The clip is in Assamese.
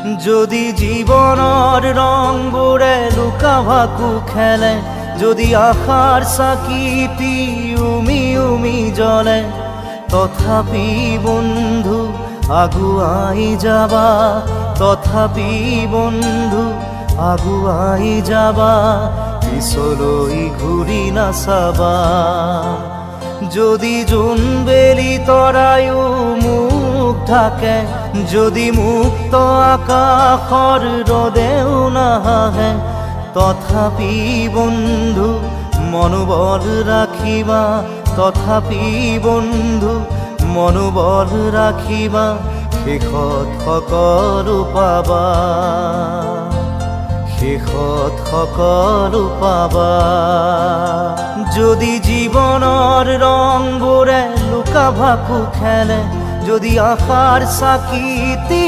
যদি জীবনৰ ৰংবোৰে লুকা ভাকু খেলে, যদি আশাৰ চাকিটি উমি উমি জ্বলে, তথাপি বন্ধু আগুৱাই যাবা, তথাপি বন্ধু আগুৱাই যাবা, পিছলৈ ঘূৰি নাচাবা। যদি জোনবেলি তৰায়ো মুখ ঢাকে, যদি মুক্ত আকাশৰ ৰদেও নাহাহে, তথাপি বন্ধু মনোবল ৰাখিবা, তথাপি বন্ধু মনোবল ৰাখিবা, শেষত সকলো পাবা, শেষত সকলো পাবা। যদি জীৱনৰ ৰংবোৰে লুকা ভাকু খেলে, যদি আশাৰ চাকিটি